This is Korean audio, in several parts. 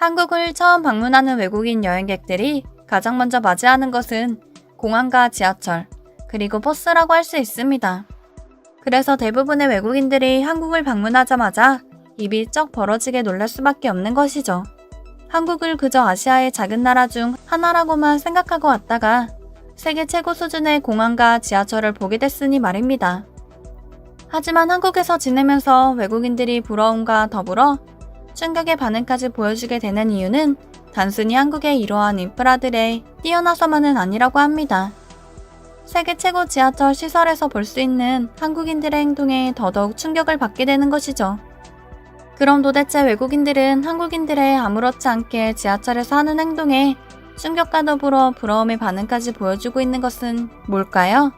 한국을 처음 방문하는 외국인 여행객들이 가장 먼저 맞이하는 것은 공항과 지하철, 그리고 버스라고 할 수 있습니다. 그래서 대부분의 외국인들이 한국을 방문하자마자 입이 쩍 벌어지게 놀랄 수밖에 없는 것이죠. 한국을 그저 아시아의 작은 나라 중 하나라고만 생각하고 왔다가 세계 최고 수준의 공항과 지하철을 보게 됐으니 말입니다. 하지만 한국에서 지내면서 외국인들이 부러움과 더불어 충격의 반응까지 보여주게 되는 이유는 단순히 한국의 이러한 인프라들의 뛰어나서만은 아니라고 합니다. 세계 최고 지하철 시설에서 볼 수 있는 한국인들의 행동에 더더욱 충격을 받게 되는 것이죠. 그럼 도대체 외국인들은 한국인들의 아무렇지 않게 지하철에서 하는 행동에 충격과 더불어 부러움의 반응까지 보여주고 있는 것은 뭘까요?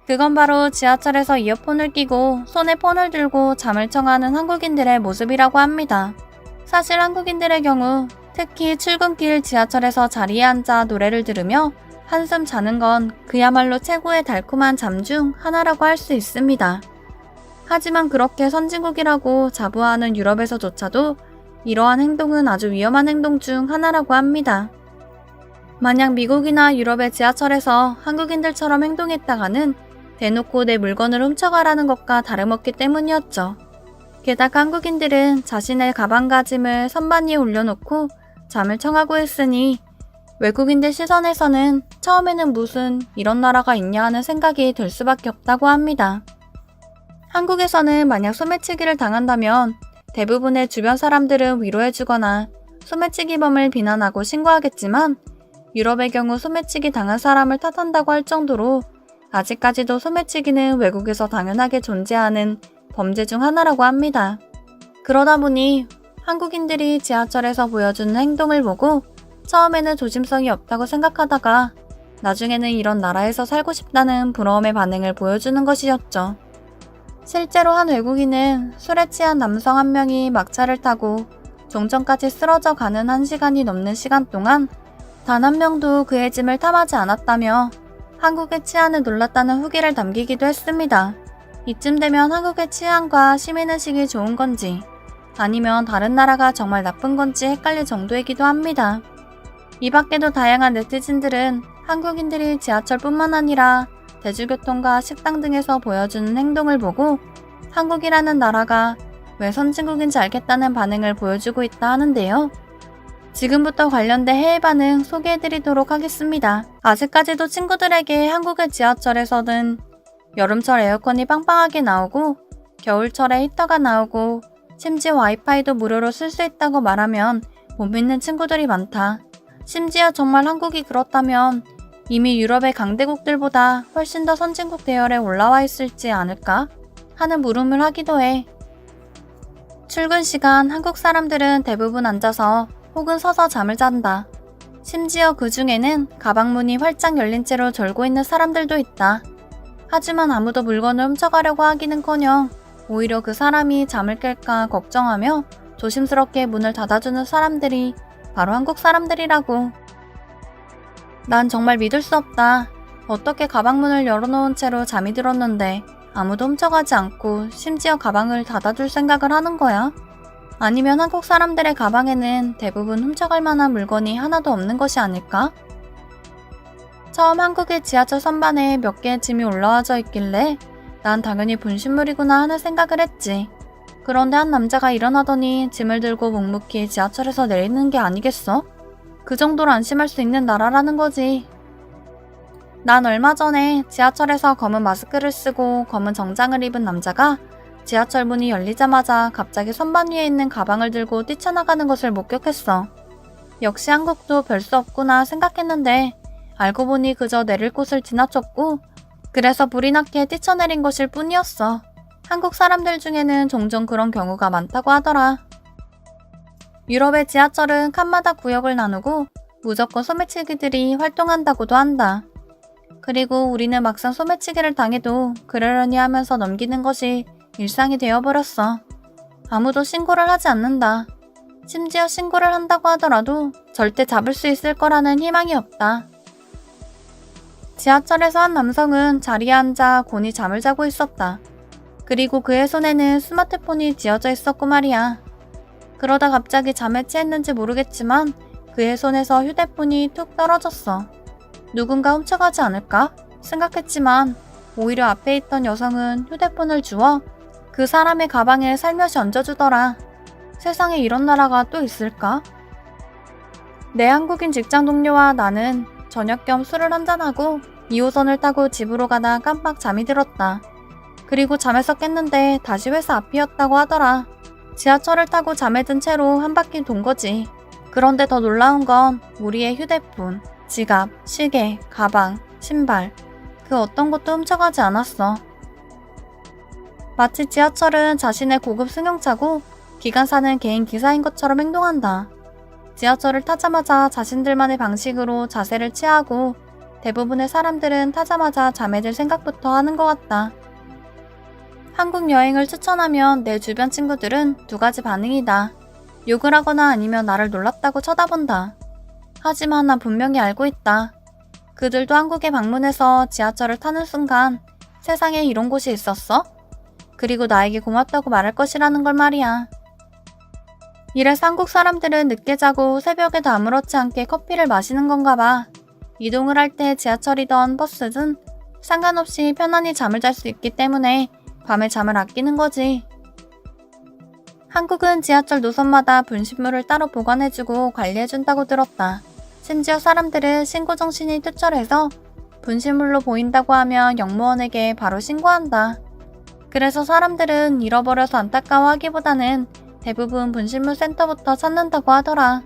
그건 바로 지하철에서 이어폰을 끼고 손에 폰을 들고 잠을 청하는 한국인들의 모습이라고 합니다. 사실 한국인들의 경우 특히 출근길 지하철에서 자리에 앉아 노래를 들으며 한숨 자는 건 그야말로 최고의 달콤한 잠 중 하나라고 할 수 있습니다. 하지만 그렇게 선진국이라고 자부하는 유럽에서조차도 이러한 행동은 아주 위험한 행동 중 하나라고 합니다. 만약 미국이나 유럽의 지하철에서 한국인들처럼 행동했다가는 대놓고 내 물건을 훔쳐가라는 것과 다름없기 때문이었죠. 게다가 한국인들은 자신의 가방과 짐을 선반 위에 올려놓고 잠을 청하고 있으니 외국인들 시선에서는 처음에는 무슨 이런 나라가 있냐 하는 생각이 들 수밖에 없다고 합니다. 한국에서는 만약 소매치기를 당한다면 대부분의 주변 사람들은 위로해주거나 소매치기범을 비난하고 신고하겠지만 유럽의 경우 소매치기 당한 사람을 탓한다고 할 정도로 아직까지도 소매치기는 외국에서 당연하게 존재하는 범죄 중 하나라고 합니다. 그러다 보니 한국인들이 지하철에서 보여주는 행동을 보고 처음에는 조심성이 없다고 생각하다가 나중에는 이런 나라에서 살고 싶다는 부러움의 반응을 보여주는 것이었죠. 실제로 한 외국인은 술에 취한 남성 한 명이 막차를 타고 종점까지 쓰러져 가는 1시간이 넘는 시간 동안 단 한 명도 그의 짐을 탐하지 않았다며 한국의 치안을 놀랐다는 후기를 남기기도 했습니다. 이쯤 되면 한국의 치안과 시민의식이 좋은 건지 아니면 다른 나라가 정말 나쁜 건지 헷갈릴 정도이기도 합니다. 이 밖에도 다양한 네티즌들은 한국인들이 지하철뿐만 아니라 대중교통과 식당 등에서 보여주는 행동을 보고 한국이라는 나라가 왜 선진국인지 알겠다는 반응을 보여주고 있다 하는데요. 지금부터 관련된 해외 반응 소개해드리도록 하겠습니다. 아직까지도 친구들에게 한국의 지하철에서는 여름철 에어컨이 빵빵하게 나오고 겨울철에 히터가 나오고 심지어 와이파이도 무료로 쓸 수 있다고 말하면 못 믿는 친구들이 많다. 심지어 정말 한국이 그렇다면 이미 유럽의 강대국들보다 훨씬 더 선진국 대열에 올라와 있을지 않을까 하는 물음을 하기도 해. 출근 시간 한국 사람들은 대부분 앉아서 혹은 서서 잠을 잔다. 심지어 그 중에는 가방문이 활짝 열린 채로 졸고 있는 사람들도 있다. 하지만 아무도 물건을 훔쳐가려고 하기는커녕 오히려 그 사람이 잠을 깰까 걱정하며 조심스럽게 문을 닫아주는 사람들이 바로 한국 사람들이라고. 난 정말 믿을 수 없다. 어떻게 가방문을 열어놓은 채로 잠이 들었는데 아무도 훔쳐가지 않고 심지어 가방을 닫아줄 생각을 하는 거야? 아니면 한국 사람들의 가방에는 대부분 훔쳐갈 만한 물건이 하나도 없는 것이 아닐까? 처음 한국의 지하철 선반에 몇 개의 짐이 올라와져 있길래 난 당연히 분신물이구나 하는 생각을 했지. 그런데 한 남자가 일어나더니 짐을 들고 묵묵히 지하철에서 내리는 게 아니겠어? 그 정도로 안심할 수 있는 나라라는 거지. 난 얼마 전에 지하철에서 검은 마스크를 쓰고 검은 정장을 입은 남자가 지하철 문이 열리자마자 갑자기 선반 위에 있는 가방을 들고 뛰쳐나가는 것을 목격했어. 역시 한국도 별 수 없구나 생각했는데 알고 보니 그저 내릴 곳을 지나쳤고 그래서 불이 나게 뛰쳐내린 것일 뿐이었어. 한국 사람들 중에는 종종 그런 경우가 많다고 하더라. 유럽의 지하철은 칸마다 구역을 나누고 무조건 소매치기들이 활동한다고도 한다. 그리고 우리는 막상 소매치기를 당해도 그러려니 하면서 넘기는 것이 일상이 되어버렸어. 아무도 신고를 하지 않는다. 심지어 신고를 한다고 하더라도 절대 잡을 수 있을 거라는 희망이 없다. 지하철에서 한 남성은 자리에 앉아 곤히 잠을 자고 있었다. 그리고 그의 손에는 스마트폰이 쥐어져 있었고 말이야. 그러다 갑자기 잠에 취했는지 모르겠지만 그의 손에서 휴대폰이 툭 떨어졌어. 누군가 훔쳐가지 않을까 생각했지만 오히려 앞에 있던 여성은 휴대폰을 주워 그 사람의 가방에 살며시 얹어주더라. 세상에 이런 나라가 또 있을까? 내 한국인 직장 동료와 나는 저녁 겸 술을 한잔하고 2호선을 타고 집으로 가다 깜빡 잠이 들었다. 그리고 잠에서 깼는데 다시 회사 앞이었다고 하더라. 지하철을 타고 잠에 든 채로 한 바퀴 돈 거지. 그런데 더 놀라운 건 우리의 휴대폰, 지갑, 시계, 가방, 신발 그 어떤 것도 훔쳐가지 않았어. 마치 지하철은 자신의 고급 승용차고 기관사는 개인 기사인 것처럼 행동한다. 지하철을 타자마자 자신들만의 방식으로 자세를 취하고 대부분의 사람들은 타자마자 잠에 들 생각부터 하는 것 같다. 한국 여행을 추천하면 내 주변 친구들은 두 가지 반응이다. 욕을 하거나 아니면 나를 놀랍다고 쳐다본다. 하지만 난 분명히 알고 있다. 그들도 한국에 방문해서 지하철을 타는 순간 세상에 이런 곳이 있었어? 그리고 나에게 고맙다고 말할 것이라는 걸 말이야. 이래서 한국 사람들은 늦게 자고 새벽에도 아무렇지 않게 커피를 마시는 건가 봐. 이동을 할 때 지하철이든 버스든 상관없이 편안히 잠을 잘 수 있기 때문에 밤에 잠을 아끼는 거지. 한국은 지하철 노선마다 분신물을 따로 보관해주고 관리해준다고 들었다. 심지어 사람들은 신고정신이 투철해서 분신물로 보인다고 하면 역무원에게 바로 신고한다. 그래서 사람들은 잃어버려서 안타까워하기보다는 대부분 분실물 센터부터 찾는다고 하더라.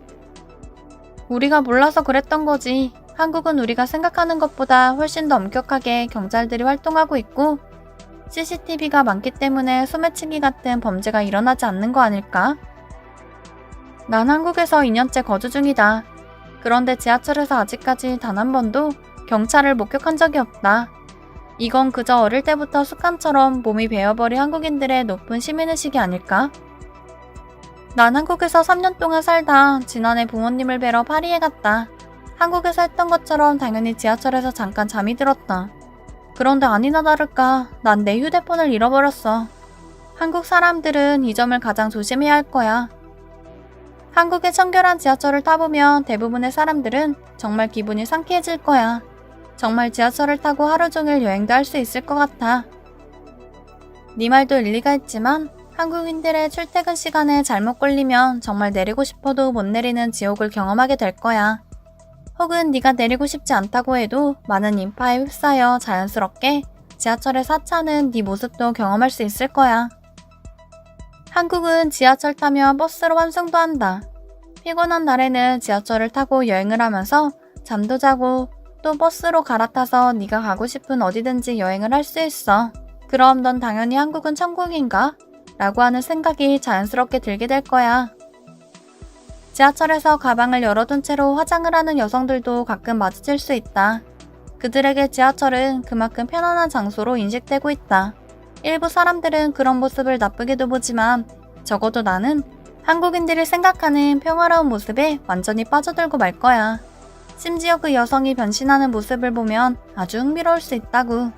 우리가 몰라서 그랬던 거지. 한국은 우리가 생각하는 것보다 훨씬 더 엄격하게 경찰들이 활동하고 있고 CCTV가 많기 때문에 소매치기 같은 범죄가 일어나지 않는 거 아닐까? 난 한국에서 2년째 거주 중이다. 그런데 지하철에서 아직까지 단 한 번도 경찰을 목격한 적이 없다. 이건 그저 어릴 때부터 습관처럼 몸이 배어버린 한국인들의 높은 시민의식이 아닐까? 난 한국에서 3년 동안 살다 지난해 부모님을 뵈러 파리에 갔다. 한국에서 했던 것처럼 당연히 지하철에서 잠깐 잠이 들었다. 그런데 아니나 다를까 난 내 휴대폰을 잃어버렸어. 한국 사람들은 이 점을 가장 조심해야 할 거야. 한국의 청결한 지하철을 타보면 대부분의 사람들은 정말 기분이 상쾌해질 거야. 정말 지하철을 타고 하루 종일 여행도 할 수 있을 것 같아. 네 말도 일리가 있지만 한국인들의 출퇴근 시간에 잘못 걸리면 정말 내리고 싶어도 못 내리는 지옥을 경험하게 될 거야. 혹은 네가 내리고 싶지 않다고 해도 많은 인파에 휩싸여 자연스럽게 지하철에서 하차하는 네 모습도 경험할 수 있을 거야. 한국은 지하철 타면 버스로 환승도 한다. 피곤한 날에는 지하철을 타고 여행을 하면서 잠도 자고 또 버스로 갈아타서 네가 가고 싶은 어디든지 여행을 할 수 있어. 그럼 넌 당연히 한국은 천국인가? 라고 하는 생각이 자연스럽게 들게 될 거야. 지하철에서 가방을 열어둔 채로 화장을 하는 여성들도 가끔 마주칠 수 있다. 그들에게 지하철은 그만큼 편안한 장소로 인식되고 있다. 일부 사람들은 그런 모습을 나쁘게도 보지만 적어도 나는 한국인들이 생각하는 평화로운 모습에 완전히 빠져들고 말 거야. 심지어 그 여성이 변신하는 모습을 보면 아주 흥미로울 수 있다고.